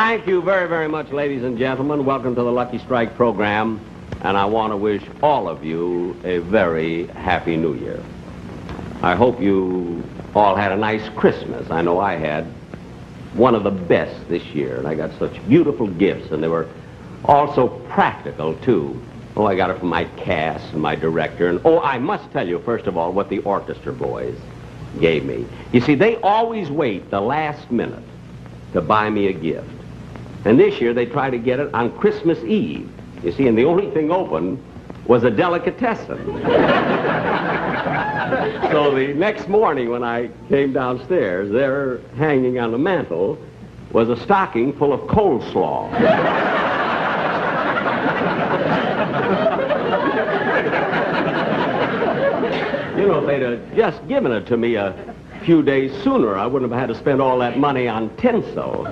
Thank you very, very much, ladies and gentlemen. Welcome to the Lucky Strike program. And I want to wish all of you a very happy New Year. I hope you all had a nice Christmas. I know I had one of the best this year. And I got such beautiful gifts, and they were also practical, too. Oh, I got it from my cast and my director. And, oh, I must tell you, first of all, what the orchestra boys gave me. You see, they always wait the last minute to buy me a gift. And this year, they tried to get it on Christmas Eve. You see, and the only thing open was a delicatessen. So the next morning when I came downstairs, there, hanging on the mantel, was a stocking full of coleslaw. You know, if they'd have just given it to me a few days sooner, I wouldn't have had to spend all that money on tinsel.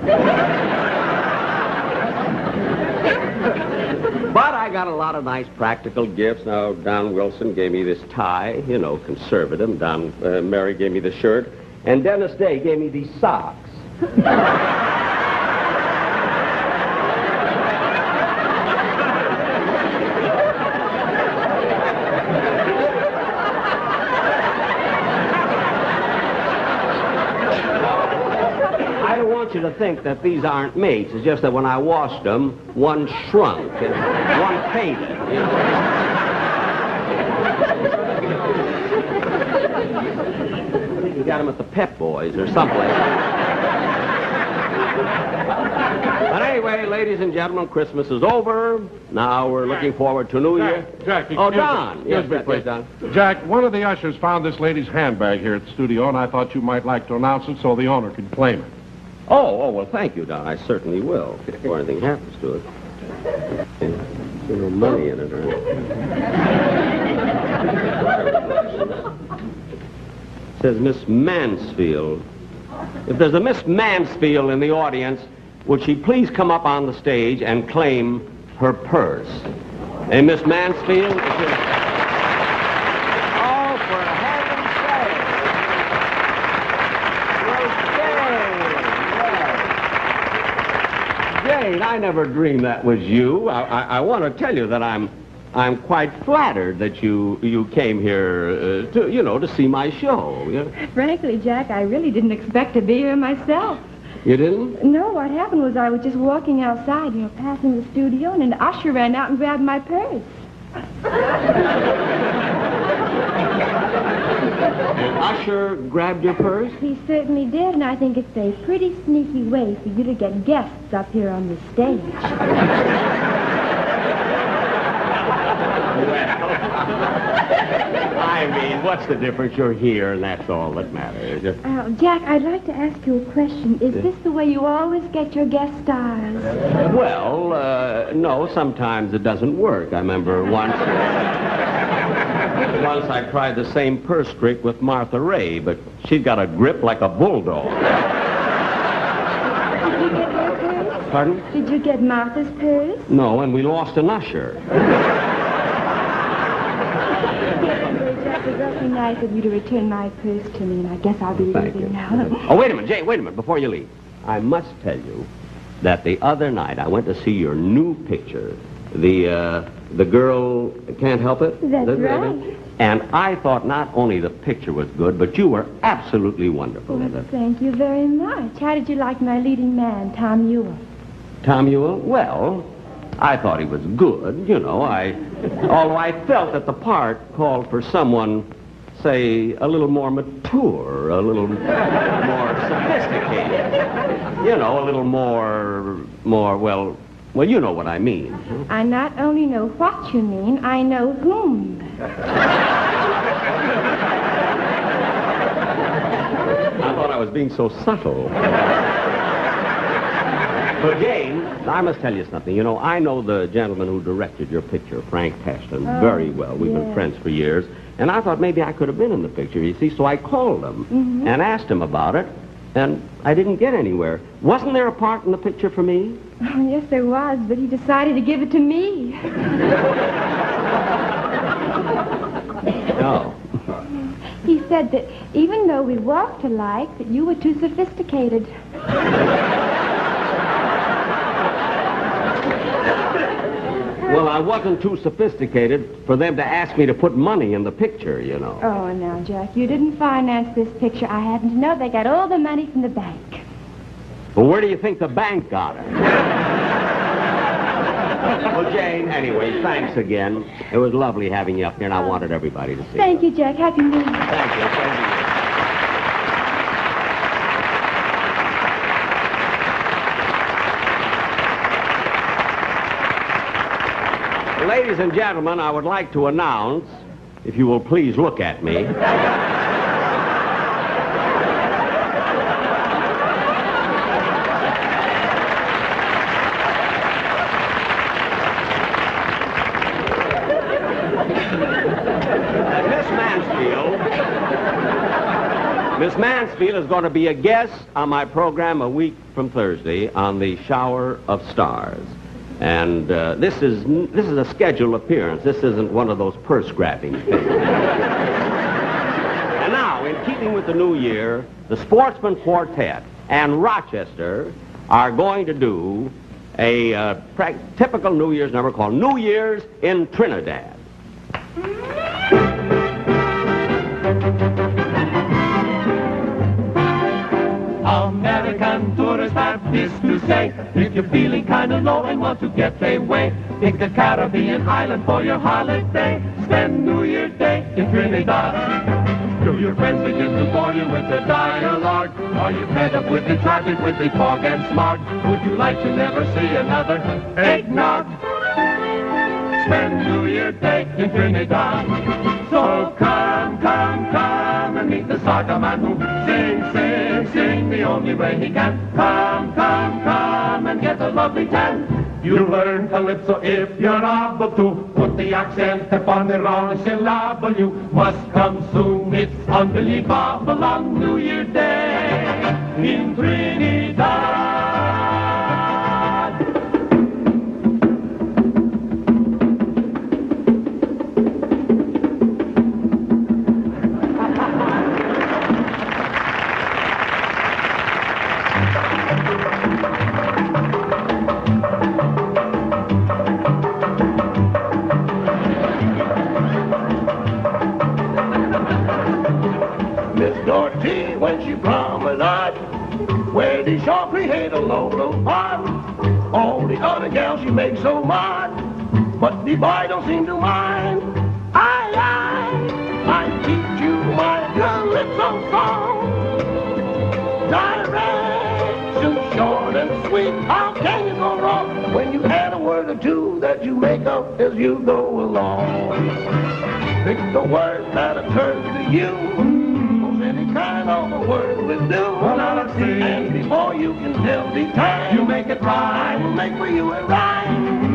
But I got a lot of nice practical gifts. Now, Don Wilson gave me this tie, you know, conservative. Mary gave me the shirt. And Dennis Day gave me these socks. I don't want you to think that these aren't mates. It's just that when I washed them, one shrunk and one faded. You know? I think you got them at the Pep Boys or someplace. But anyway, ladies and gentlemen, Christmas is over. Now we're looking forward to New Year. Jack, oh, Don. Yes, please. Don. Jack, one of the ushers found this lady's handbag here at the studio, and I thought you might like to announce it so the owner could claim it. Oh, well, thank you, Don. I certainly will, before anything happens to it. There's no money in it, or anything. It says Miss Mansfield. If there's a Miss Mansfield in the audience, would she please come up on the stage and claim her purse? Hey, Miss Mansfield? Oh, for heaven's sake! Jayne, I never dreamed that was you. I want to tell you that I'm quite flattered that you came here to see my show. Yeah? Frankly, Jack, I really didn't expect to be here myself. You didn't? No, what happened was I was just walking outside, passing the studio, and an usher ran out and grabbed my purse. An usher grabbed your purse? He certainly did, and I think it's a pretty sneaky way for you to get guests up here on the stage. I mean, what's the difference? You're here, and that's all that matters. Jack, I'd like to ask you a question. Is this the way you always get your guest stars? Well, no, sometimes it doesn't work. I remember once I tried the same purse trick with Martha Ray, but she'd got a grip like a bulldog. Did you get her purse? Pardon? Did you get Martha's purse? No, and we lost an usher. It was awfully nice of you to return my purse to me, and I guess I'll be leaving now. Oh, wait a minute, Jane, wait a minute, before you leave. I must tell you that the other night I went to see your new picture, the girl can't help it. That's right. And I thought not only the picture was good, but you were absolutely wonderful in it. Thank you very much. How did you like my leading man, Tom Ewell? Tom Ewell? Well, I thought he was good, although I felt that the part called for someone, say, a little more mature, a little more sophisticated, a little more, well, you know what I mean. I not only know what you mean, I know whom. I thought I was being so subtle. But, Jayne, I must tell you something. I know the gentleman who directed your picture, Frank Pashton, very well. We've been friends for years. And I thought maybe I could have been in the picture, you see, so I called him and asked him about it, and I didn't get anywhere. Wasn't there a part in the picture for me? Oh, yes, there was, but he decided to give it to me. Oh. He said that even though we walked alike, that you were too sophisticated. wasn't too sophisticated for them to ask me to put money in the picture, you know. Oh, now, Jack, you didn't finance this picture. I happen to know they got all the money from the bank. Well, where do you think the bank got it? Well, Jane, anyway, thanks again. It was lovely having you up here, and I wanted everybody to see Thank you, Jack. Happy New Year. Thank you. Thank you. Ladies and gentlemen, I would like to announce, if you will please look at me. Miss Mansfield is going to be a guest on my program a week from Thursday on the Shower of Stars. And this is a scheduled appearance. This isn't one of those purse-grabbing things. And now, in keeping with the new year, the Sportsman Quartet and Rochester are going to do a typical New Year's number called New Year's in Trinidad. American tourists have this to say: if you're feeling kind of low and want to get away, pick a Caribbean island for your holiday. Spend New Year's Day in Trinidad. Do your friends begin to bore you with their dialogue? Are you fed up with the traffic, with the fog and smog? Would you like to never see another eggnog? Spend New Year's Day in Trinidad. So come, come, come and meet the saga man who sing, sing, sing the only way he can. Come, come, come and get a lovely tan. You learn calypso if you're able to. Put the accent upon the wrong syllable. You must come soon. It's unbelievable on New Year's Day in Trinidad. When she promenade, where the shark create a load of fun. All the other gals she makes so mad, but the boy don't seem to mind. I teach you my calypso song. Direction short and sweet, how can you go wrong when you add a word or two that you make up as you go along? Pick the word that occurs to you. Any kind of a word will do. And before you can tell the time, you make it right. We'll make for you a rhyme.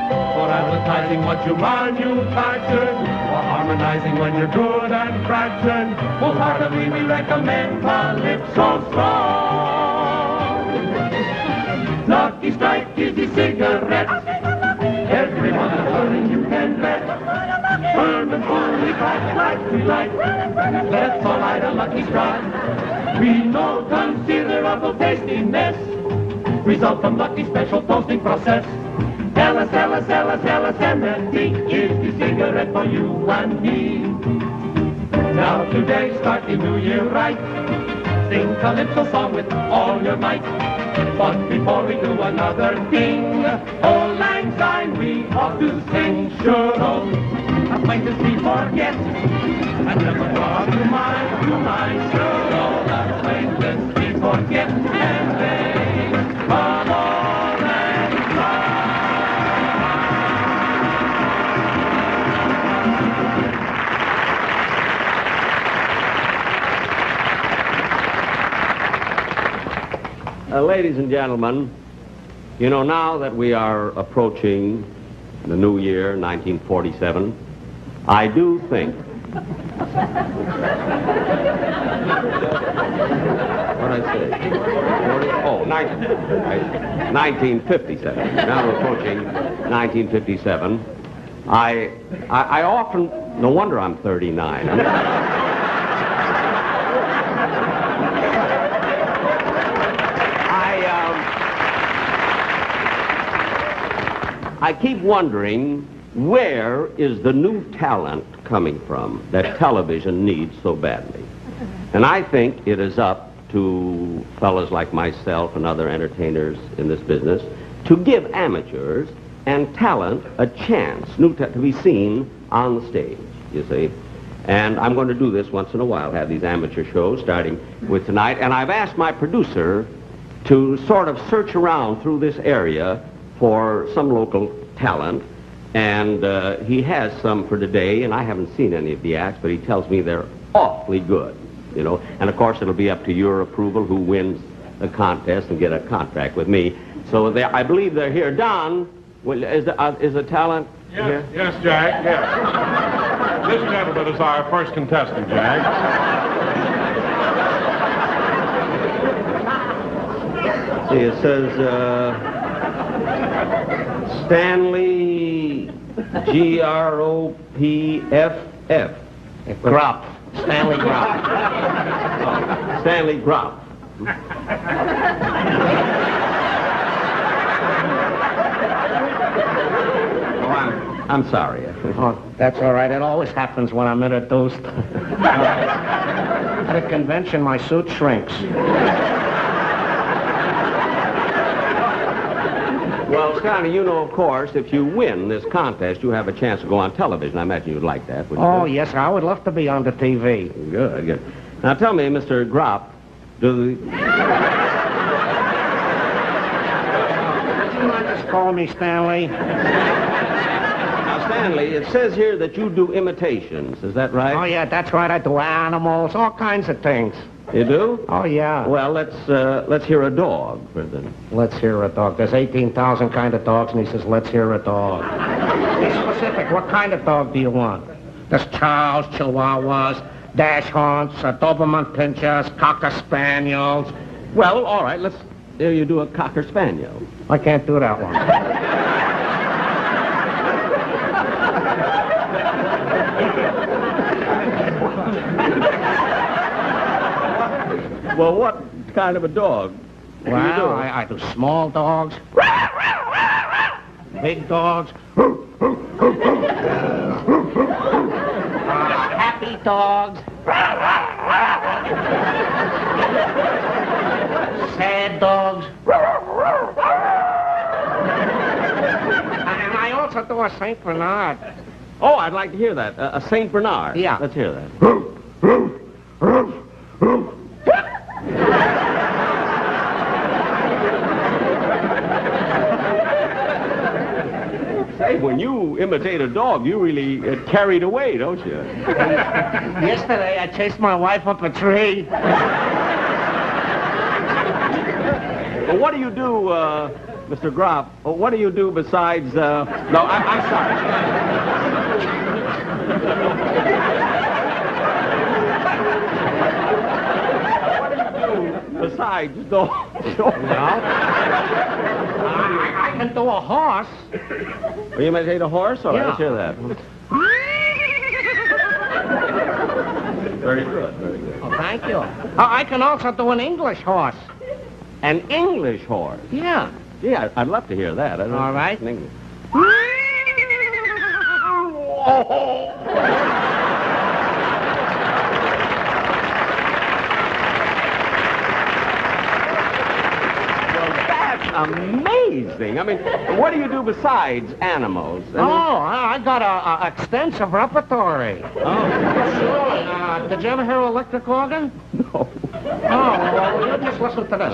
For advertising what you manufacture, for harmonizing when you're good and fractured, wholeheartedly we recommend Calypso Strong. Lucky Strike is the cigarette. Everyone is learning you can bet. Firm and fully packed like we like. Let's all light a Lucky Strike. We know considerable tastiness result from Lucky Special toasting process. LSMFT is the cigarette for you and me. Now today start the new year right. Sing Calypso song with all your might. But before we do another thing, old lang syne we ought to sing. Sure old acquaintance we forget, and never brought to mind. Sure old acquaintance we forget, and they come on and Ladies and gentlemen, you know, now that we are approaching the new year, 1947, I do think... What did I say? 40? Oh, 1957. Now we're approaching 1957. I often... No wonder I'm 39. I keep wondering, where is the new talent coming from that television needs so badly? And I think it is up to fellas like myself and other entertainers in this business to give amateurs and talent a chance to be seen on the stage, you see. And I'm going to do this once in a while, have these amateur shows starting with tonight. And I've asked my producer to sort of search around through this area for some local talent. And he has some for today, and I haven't seen any of the acts, but he tells me they're awfully good, you know. And, of course, it'll be up to your approval who wins the contest and get a contract with me. So I believe they're here. Don, is the talent here? Yes, Jack, yes. This gentleman is our first contestant, Jack. See, it says Stanley G-R-O-P-F-F. Gropp. Stanley Gropp. Oh, Stanley Gropp. I'm sorry. Oh, that's all right. It always happens when I'm introduced. At a convention, my suit shrinks. Well, Stanley, you know, of course, if you win this contest, you have a chance to go on television. I imagine you'd like that, wouldn't you? Oh, yes, sir. I would love to be on the TV. Good, good. Now, tell me, Mr. Gropp, Would you mind just calling me Stanley? Stanley, it says here that you do imitations. Is that right? Oh, yeah, that's right. I do animals, all kinds of things. You do? Oh, yeah. Well, let's hear a dog for the... Let's hear a dog. There's 18,000 kind of dogs, and he says, let's hear a dog. Be specific. What kind of dog do you want? There's chows, chihuahuas, dachshunds, Doberman pinchers, Cocker Spaniels. Well, all right, let's hear you do a Cocker Spaniel. I can't do that one. Well, what kind of a dog? Well, I do small dogs, big dogs, happy dogs, sad dogs, and I also do a Saint Bernard. Oh, I'd like to hear that. A Saint Bernard. Yeah. Let's hear that. Say, when you imitate a dog, you really get carried away, don't you? Yesterday, I chased my wife up a tree. Well, what do you do, Mr. Gropp? What do you do besides... No, I'm sorry. What do you do besides dogs? I can do a horse. Well, you imitate a horse? All right, Yeah. let's hear that. Very good, very good. Oh, thank you. I can also do an English horse. An English horse? Yeah. Yeah, I'd love to hear that. All right. In English. Amazing. I mean, what do you do besides animals? I got a extensive repertory. Oh. Sure. Did you ever hear electric organ? No. Oh, well, you just listen to this.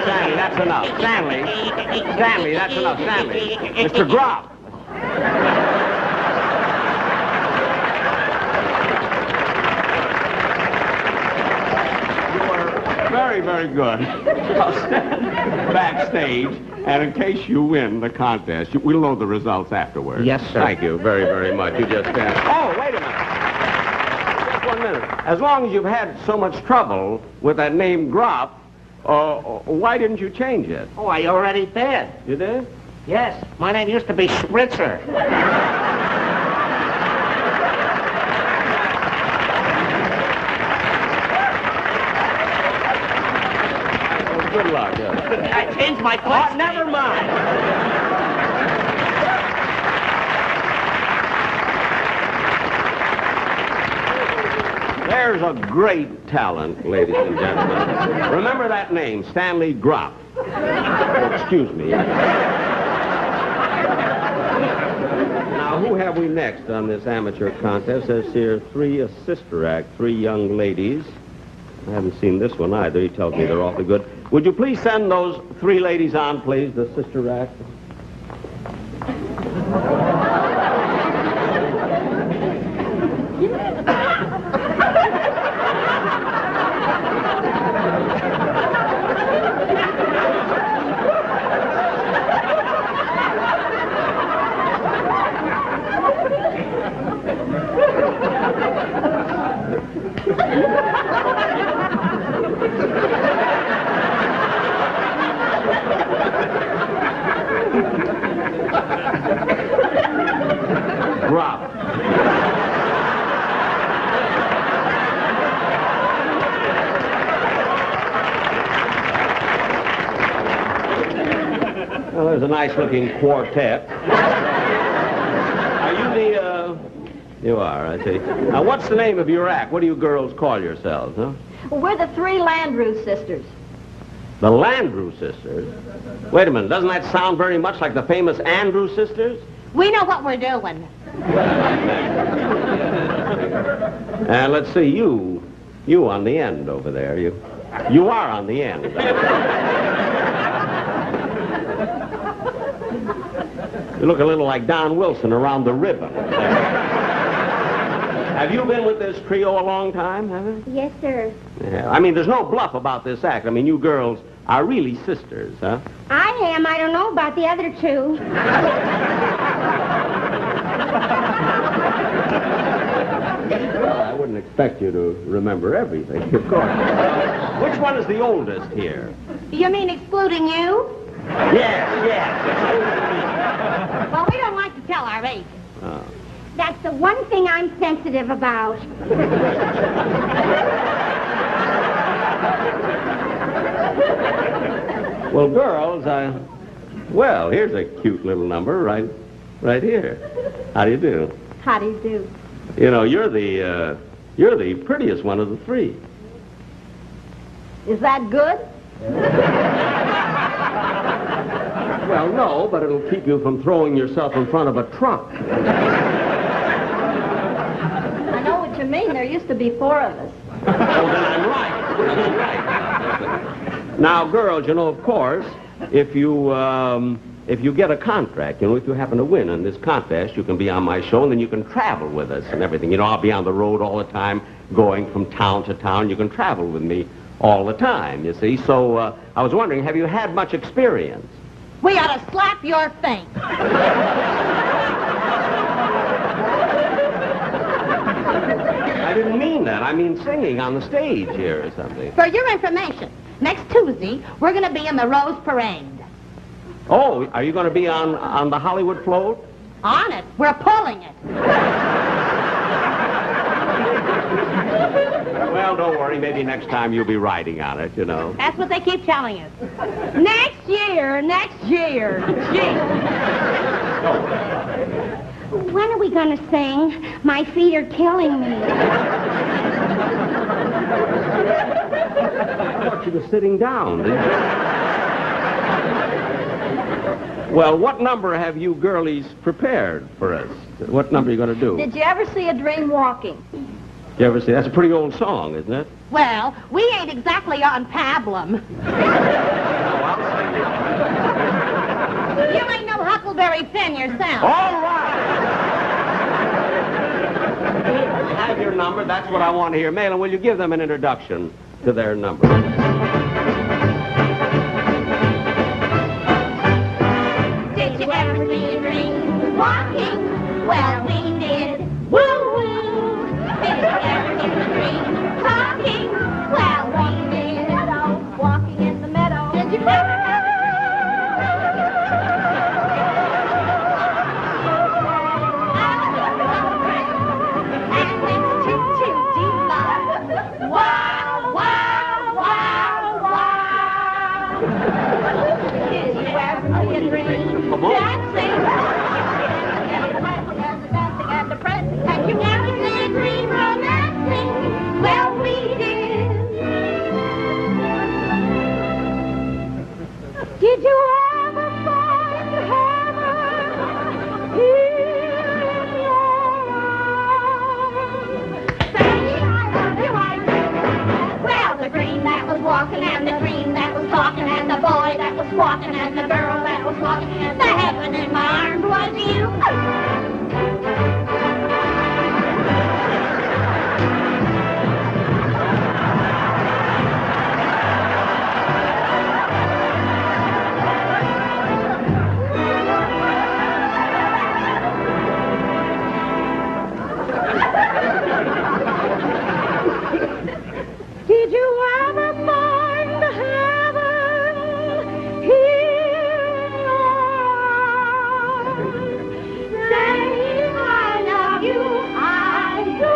Stanley, that's enough. Stanley, that's enough. Stanley. Mr. Gropp. Very, very good. I'll stand backstage, and in case you win the contest, we'll know the results afterwards. Yes, sir. Thank you very, very much. You just stand. Oh, wait a minute. Just 1 minute. As long as you've had so much trouble with that name Gropp, why didn't you change it? Oh, I already did. You did? Yes. My name used to be Spritzer. good luck. Yeah. I changed my class. Oh, never mind. There's a great talent, ladies and gentlemen. Remember that name, Stanley Gropp. Oh, excuse me. Now, who have we next on this amateur contest? There's here a sister act, 3 young ladies. I haven't seen this one either. He tells me they're awfully good. Would you please send those 3 ladies on, please, the sister act? Drop. Well, there's a nice-looking quartet. Are you the, You are, I see. Now, what's the name of your act? What do you girls call yourselves, huh? Well, we're the 3 Landrew sisters. The Landrew sisters? Wait a minute, doesn't that sound very much like the famous Andrew sisters? We know what we're doing. And let's see, you on the end over there. You are on the end. You look a little like Don Wilson around the ribbon. Have you been with this trio a long time, haven't you? Yes, sir. Yeah, I mean, there's no bluff about this act. I mean, you girls are really sisters, huh? I am. I don't know about the other 2. Well, I wouldn't expect you to remember everything, of course. Which one is the oldest here? You mean excluding you? Yes. Well, we don't like to tell our age. Oh. That's the one thing I'm sensitive about. Well, girls, well, here's a cute little number right here. How do you do? How do you do? You know, you're the prettiest one of the 3. Is that good? Well, no, but it'll keep you from throwing yourself in front of a trunk. I know what you mean. There used to be 4 of us. Oh, then I'm right. Now, girls, you know, of course, if you get a contract, you know, if you happen to win in this contest, you can be on my show, and then you can travel with us and everything. You know, I'll be on the road all the time, going from town to town. You can travel with me all the time, you see. So I was wondering, have you had much experience? We ought to slap your face. I didn't mean that. I mean singing on the stage here or something. For your information, next Tuesday, we're going to be in the Rose Parade. Oh, are you going to be on the Hollywood float? On it. We're pulling it. Well, don't worry. Maybe next time you'll be riding on it, you know. That's what they keep telling us. Next year. Gee. When are we going to sing? My feet are killing me. I thought you were sitting down, didn't you? Well, what number have you girlies prepared for us? What number are you going to do? Did you ever see A Dream Walking? You ever see? That's a pretty old song, isn't it? Well, we ain't exactly on pablum. You ain't no Huckleberry Finn yourself. All right! Have your number. That's what I want to hear. Malin, will you give them an introduction to their number? Did you ever see A Dream Walking? Well, we did. Woo-woo! Did you ever see A Dream Talking? Well, we did. Walking in the meadow. Did you ever? and the girl that was walking, the heaven in my arms was you. Did you ever find heaven here in your arms? Saying I love you, I do.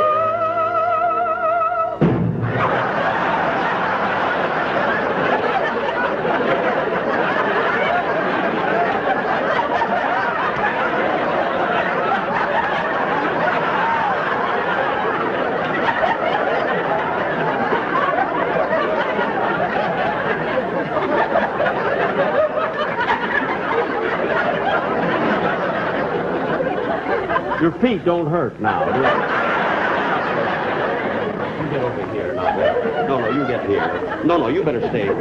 Your feet don't hurt now. You get over here now. No, you get here. No, you better stay here.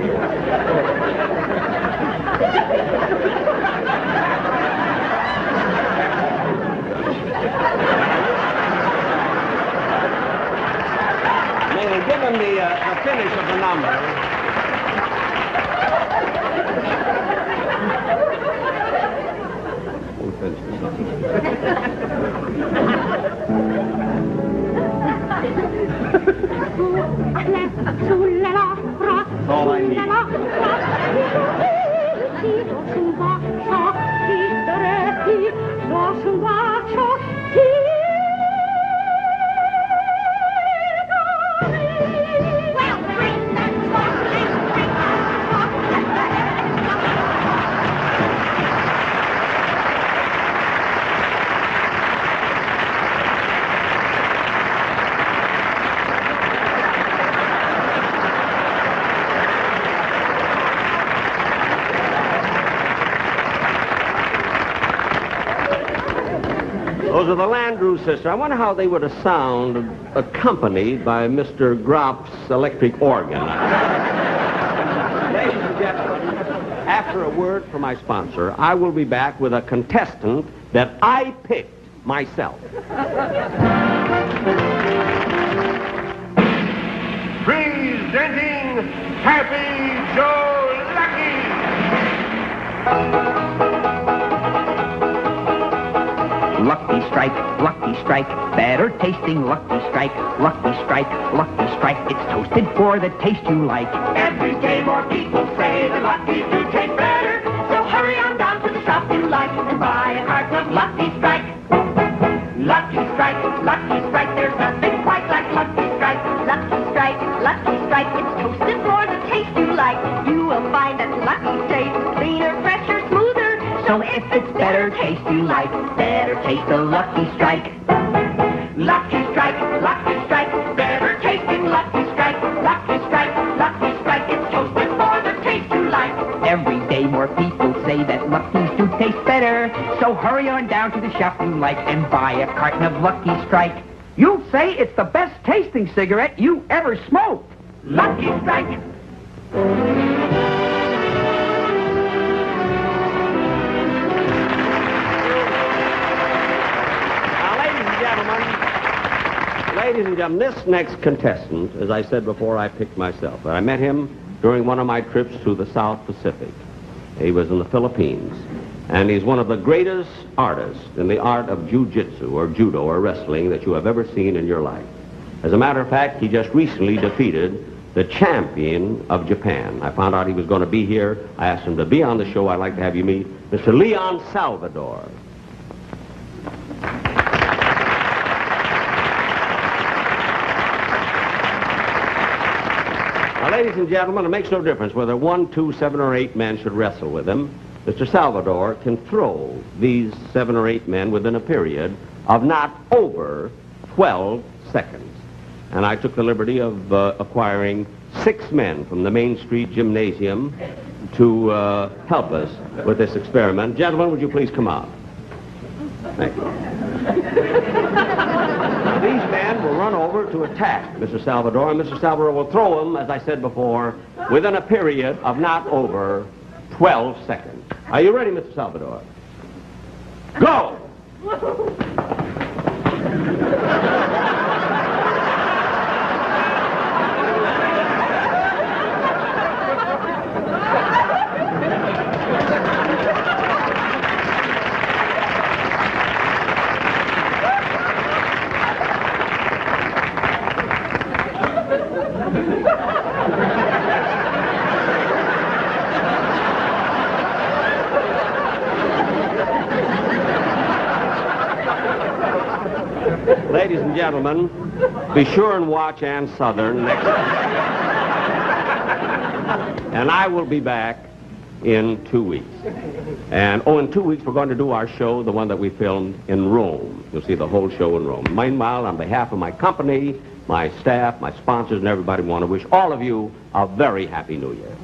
May give him the finish of the number. We'll finish this up. That's all I need. Well, bring that song and bring that song and the heaven in my Those are the Landrew sisters. I wonder how they would have sounded accompanied by Mr. Gropp's electric organ. Ladies and gentlemen, after a word from my sponsor, I will be back with a contestant that I picked myself. Presenting Happy Joe Lucky. Lucky strike, better tasting Lucky Strike, Lucky Strike, Lucky Strike. It's toasted for the taste you like. Every day more people say the Luckies do taste better. So hurry on down to the shop you like and buy a carton of Lucky Strike. Lucky Strike, Lucky Strike, there's nothing quite like Lucky Strike. Lucky Strike, Lucky Strike, it's toasted for the taste you like. You will find that Lucky tastes cleaner, fresher, smoother. So if it's better taste you like, better taste the Lucky Strike. Lucky Strike, Lucky Strike, better tasting Lucky Strike. Lucky Strike, Lucky Strike, it's toasted for the taste you like. Every day more people say that Luckies do taste better. So hurry on down to the shop you like and buy a carton of Lucky Strike. You'll say it's the best tasting cigarette you ever smoked. Lucky Strike. Ladies and gentlemen, this next contestant, as I said before, I picked myself. I met him during one of my trips to the South Pacific. He was in the Philippines, and he's one of the greatest artists in the art of jiu-jitsu or judo or wrestling that you have ever seen in your life. As a matter of fact, he just recently defeated the champion of Japan. I found out he was going to be here. I asked him to be on the show. I'd like to have you meet Mr. Leon Salvador. Now, ladies and gentlemen, it makes no difference whether 1, 2, 7, or 8 men should wrestle with him. Mr. Salvador can throw these 7 or 8 men within a period of not over 12 seconds. And I took the liberty of acquiring 6 men from the Main Street Gymnasium to help us with this experiment. Gentlemen, would you please come out? Thank you. These men will run over to attack Mr. Salvador, and Mr. Salvador will throw them, as I said before, within a period of not over 12 seconds. Are you ready, Mr. Salvador? Go! Ladies and gentlemen, be sure and watch Ann Southern next time. And I will be back in 2 weeks. And, in 2 weeks, we're going to do our show, the one that we filmed in Rome. You'll see the whole show in Rome. Meanwhile, on behalf of my company, my staff, my sponsors, and everybody, I want to wish all of you a very happy New Year.